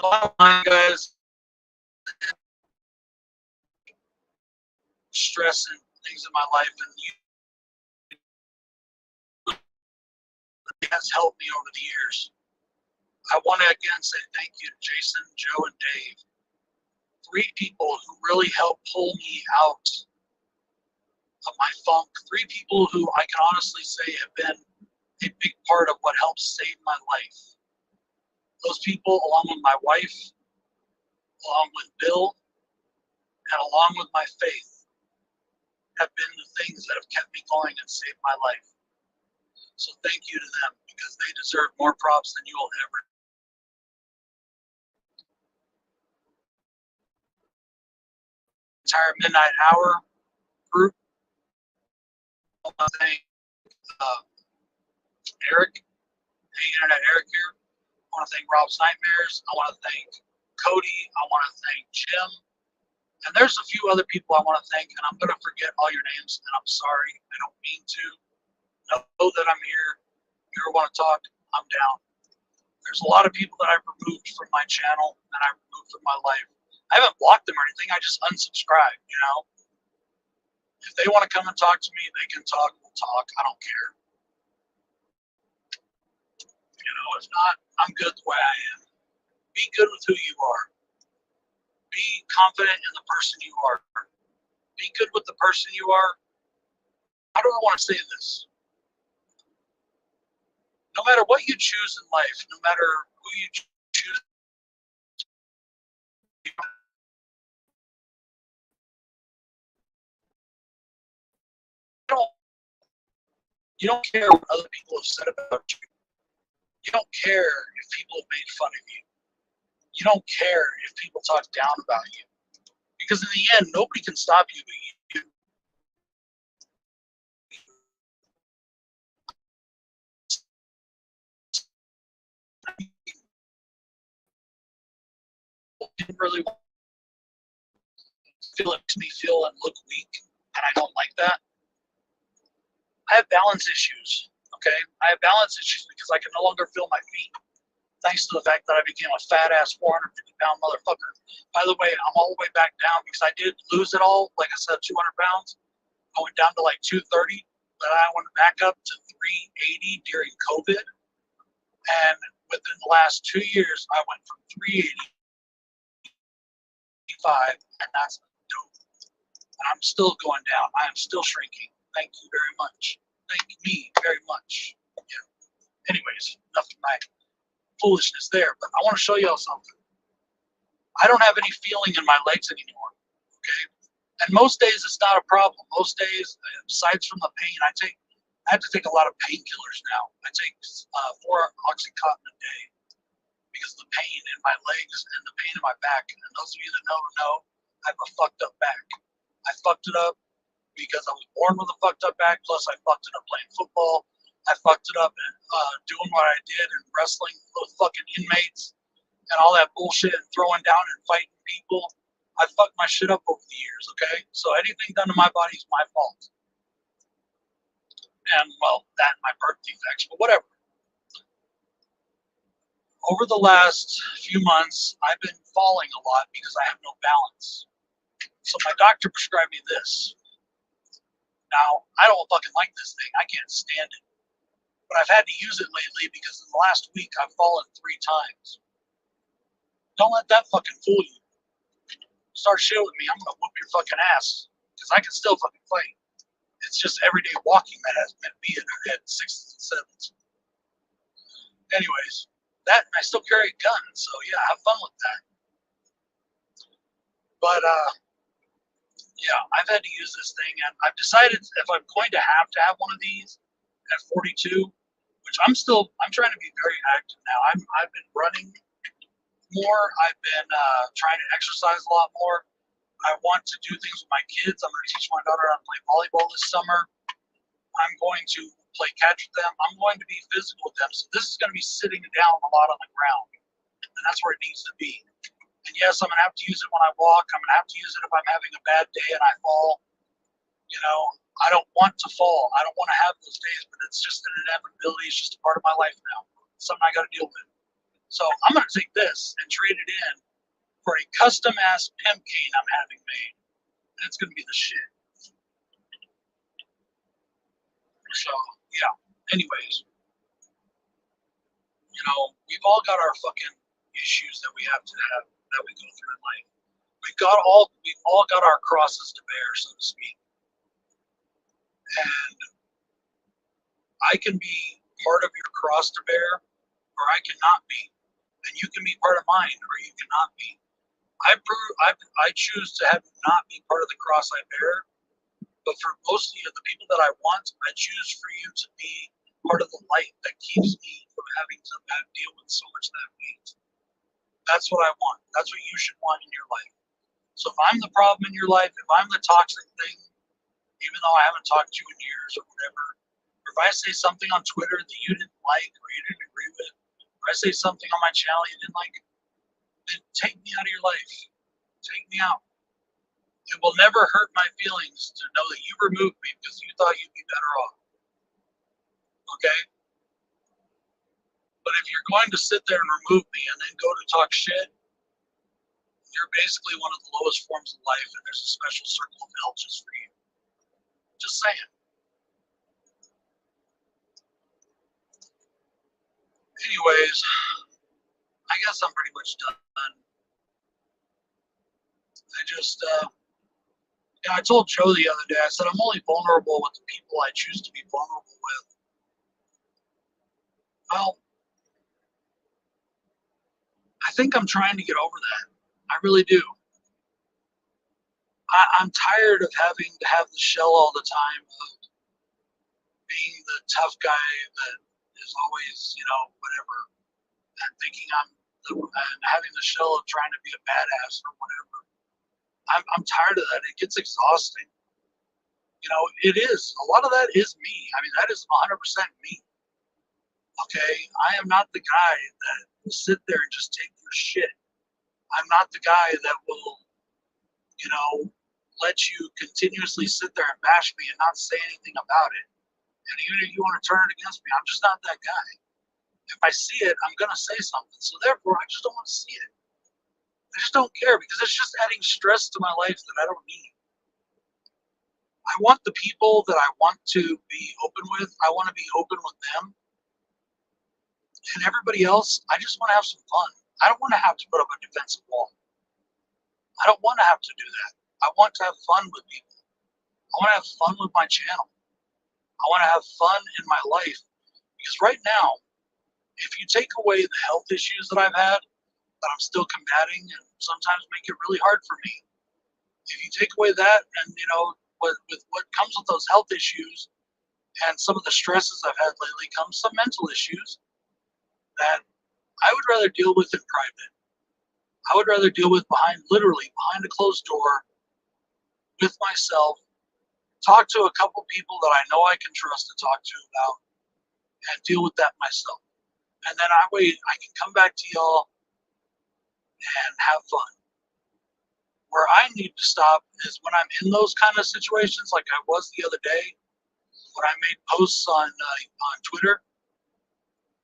bottom line, guys, stress and things in my life, and you has helped me over the years. I want to again say thank you to Jason, Joe, and Dave. 3 people who really helped pull me out of my funk. 3 people who I can honestly say have been a big part of what helped save my life. Those people, along with my wife, along with Bill, and along with my faith, have been the things that have kept me going and saved my life. So thank you to them, because they deserve more props than you will ever. Entire Midnight Hour group. I want to thank Eric, hey Internet Eric here. I want to thank Rob's Nightmares. I want to thank Cody. I want to thank Jim. And there's a few other people I want to thank, and I'm going to forget all your names, and I'm sorry. I don't mean to. Know that I'm here. If you ever want to talk, I'm down. There's a lot of people that I've removed from my channel and I've removed from my life. I haven't blocked them or anything. I just unsubscribed, you know. If they want to come and talk to me, they can talk. We'll talk. I don't care. You know, if not, I'm good the way I am. Be good with who you are. Be confident in the person you are. Be good with the person you are. How do I want to say this? No matter what you choose in life, no matter who you choose, you don't care what other people have said about you. You don't care if people have made fun of you. You don't care if people talk down about you. Because in the end, nobody can stop you but you. Didn't really feel it makes me feel and look weak, and I don't like that. I have balance issues, okay? I have balance issues because I can no longer feel my feet, thanks to the fact that I became a fat-ass 450-pound motherfucker. By the way, I'm all the way back down because I did lose it all. Like I said, 200 pounds. I went down to like 230, but I went back up to 380 during COVID. And within the last 2 years, I went from 385, and that's dope. And I'm still going down. I am still shrinking. Thank you very much. Thank me very much. Yeah. Anyways, enough of my foolishness there, but I want to show y'all something. I don't have any feeling in my legs anymore, okay? And most days it's not a problem. Most days, aside from the pain, I have to take a lot of painkillers now. I take 4 Oxycontin a day because of the pain in my legs and the pain in my back. And those of you that know, I have a fucked up back. I fucked it up because I was born with a fucked up back, plus I fucked it up playing football. I fucked it up doing what I did and wrestling those fucking inmates and all that bullshit and throwing down and fighting people. I fucked my shit up over the years, okay? So anything done to my body is my fault. And, well, that and my birth defects, but whatever. Over the last few months, I've been falling a lot because I have no balance. So my doctor prescribed me this. Now, I don't fucking like this thing. I can't stand it. But I've had to use it lately because in the last week I've fallen 3 times. Don't let that fucking fool you. Start shit with me, I'm gonna whoop your fucking ass. Because I can still fucking fight. It's just everyday walking that has meant me at 6s and 7s. Anyways, that and I still carry a gun, so yeah, have fun with that. But yeah, I've had to use this thing, and I've decided if I'm going to have one of these at 42, which I'm trying to be very active now. I've been running more. I've been trying to exercise a lot more. I want to do things with my kids. I'm going to teach my daughter how to play volleyball this summer. I'm going to play catch with them. I'm going to be physical with them. So this is going to be sitting down a lot on the ground, and that's where it needs to be. And yes, I'm going to have to use it when I walk. I'm going to have to use it if I'm having a bad day and I fall. You know, I don't want to fall. I don't want to have those days, but it's just an inevitability. It's just a part of my life now. It's something I got to deal with. So I'm going to take this and trade it in for a custom ass pimp cane I'm having made. And it's going to be the shit. So, yeah. Anyways, you know, we've all got our fucking issues that we have that we go through in life. We've all got our crosses to bear, so to speak. And I can be part of your cross to bear, or I cannot be. And you can be part of mine, or you cannot be. I choose to have not be part of the cross I bear, but for most of the people that I want, I choose for you to be part of the light that keeps me from having to deal with so much of that weight. That's what I want. That's what you should want in your life. So if I'm the problem in your life, if I'm the toxic thing, even though I haven't talked to you in years or whatever, or if I say something on Twitter that you didn't like or you didn't agree with, or I say something on my channel you didn't like, then take me out of your life. Take me out. It will never hurt my feelings to know that you removed me because you thought you'd be better off. Okay? But if you're going to sit there and remove me and then go to talk shit, you're basically one of the lowest forms of life, and there's a special circle of hell just for you. Just saying. Anyways, I guess I'm pretty much done. I just, I told Joe the other day, I said I'm only vulnerable with the people I choose to be vulnerable with. Well, I think I'm trying to get over that. I really do. I'm tired of having to have the shell all the time of being the tough guy that is always, you know, whatever, and thinking and having the shell of trying to be a badass or whatever. I'm tired of that. It gets exhausting. You know, it is. A lot of that is me. I mean, that is 100% me. Okay? I am not the guy that will sit there and just take your shit. I'm not the guy that will, you know, let you continuously sit there and bash me and not say anything about it. And even if you want to turn it against me, I'm just not that guy. If I see it, I'm going to say something. So therefore, I just don't want to see it. I just don't care because it's just adding stress to my life that I don't need. I want the people that I want to be open with, I want to be open with them. And everybody else, I just want to have some fun. I don't want to have to put up a defensive wall. I don't want to have to do that. I want to have fun with people. I want to have fun with my channel. I want to have fun in my life. Because right now, if you take away the health issues that I've had, that I'm still combating and sometimes make it really hard for me, if you take away that and, you know, with what comes with those health issues and some of the stresses I've had lately comes some mental issues that I would rather deal with in private. I would rather deal with literally behind a closed door with myself, talk to a couple people that I know I can trust to talk to about and deal with that myself. And then I can come back to y'all and have fun. Where I need to stop is when I'm in those kind of situations, like I was the other day, when I made posts on Twitter.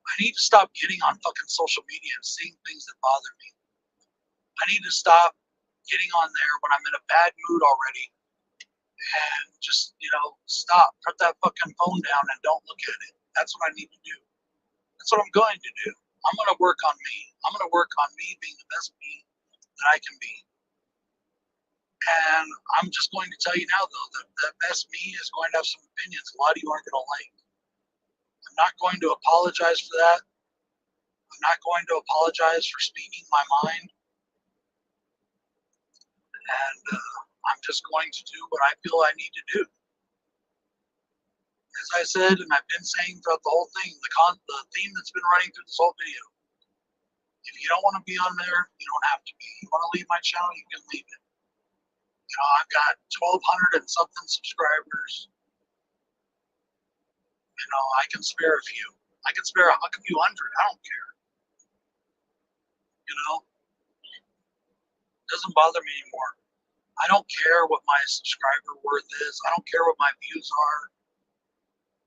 I need to stop getting on fucking social media and seeing things that bother me. I need to stop getting on there when I'm in a bad mood already and just, you know, stop, put that fucking phone down and don't look at it. That's what I need to do. That's what I'm going to do. I'm going to work on me. I'm going to work on me being the best me that I can be. And I'm just going to tell you now, though, that that best me is going to have some opinions a lot of you aren't going to like. I'm not going to apologize for that. I'm not going to apologize for speaking my mind. And I'm just going to do what I feel I need to do. As I said, and I've been saying throughout the whole thing, the theme that's been running through this whole video, if you don't want to be on there, you don't have to be. You want to leave my channel, you can leave it. You know, I've got 1,200 and something subscribers. You know, I can spare a few. I can spare a few hundred. I don't care. You know, it doesn't bother me anymore. I don't care what my subscriber worth is. I don't care what my views are.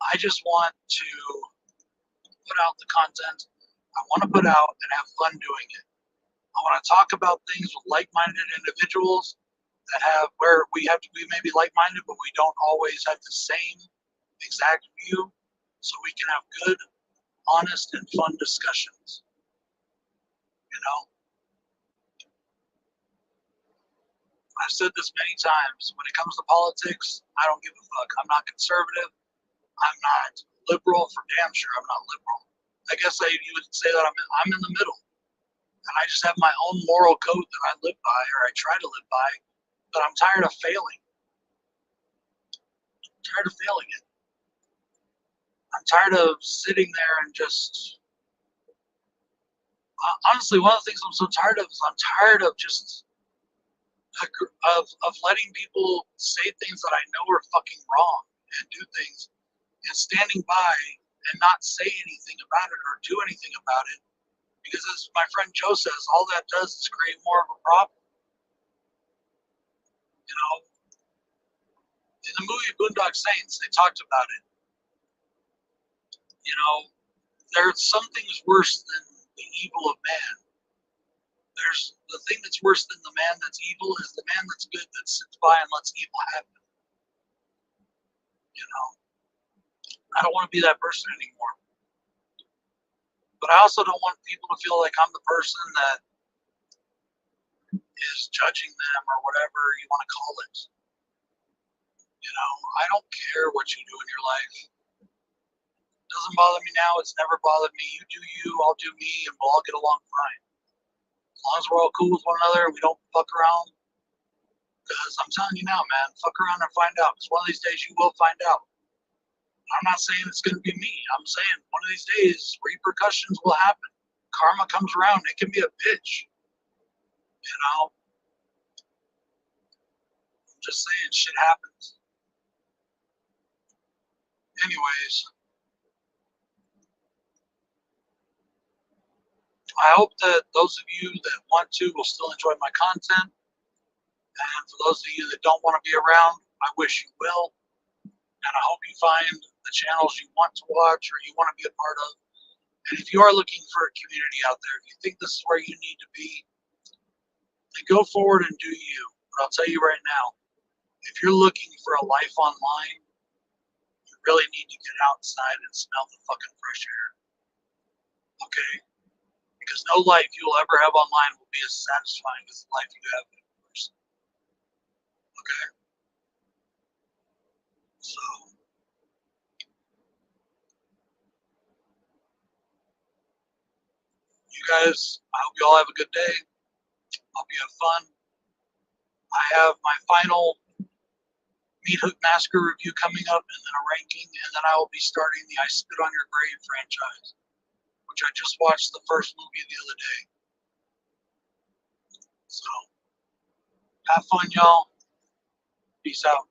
I just want to put out the content I want to put out and have fun doing it. I want to talk about things with like-minded individuals that have where we may be like-minded, but we don't always have the same exact view, so we can have good, honest, and fun discussions. You know, I've said this many times. When it comes to politics, I don't give a fuck. I'm not conservative. I'm not liberal. For damn sure, I'm not liberal. I guess you would say that I'm in the middle, and I just have my own moral code that I live by, or I try to live by. But I'm tired of failing. I'm tired of failing it. I'm tired of sitting there and just. Honestly, one of the things I'm so tired of is I'm tired of just of letting people say things that I know are fucking wrong and do things and standing by and not say anything about it or do anything about it, because as my friend Joe says, all that does is create more of a problem. You know, in the movie Boondock Saints, they talked about it. You know, there's some things worse than the evil of man. There's the thing that's worse than the man that's evil is the man that's good that sits by and lets evil happen. You know, I don't want to be that person anymore. But I also don't want people to feel like I'm the person that is judging them or whatever you want to call it. You know, I don't care what you do in your life. It doesn't bother me now. It's never bothered me. You do you, I'll do me, and we'll all get along fine. As long as we're all cool with one another and we don't fuck around. Because I'm telling you now, man, fuck around and find out. Because one of these days you will find out. I'm not saying it's going to be me. I'm saying one of these days repercussions will happen. Karma comes around. It can be a bitch. You know? I'm just saying shit happens. Anyways, I hope that those of you that want to will still enjoy my content. And for those of you that don't want to be around, I wish you will. And I hope you find the channels you want to watch or you want to be a part of. And if you are looking for a community out there, if you think this is where you need to be, then go forward and do you. But I'll tell you right now, if you're looking for a life online, you really need to get outside and smell the fucking fresh air. Okay? Because no life you will ever have online will be as satisfying as the life you have in person. Okay? So, you guys, I hope you all have a good day. Hope you have fun. I have my final Meat Hook Massacre review coming up, and then a ranking, and then I will be starting the I Spit on Your Grave franchise, which I just watched the first movie the other day. So, have fun, y'all. Peace out.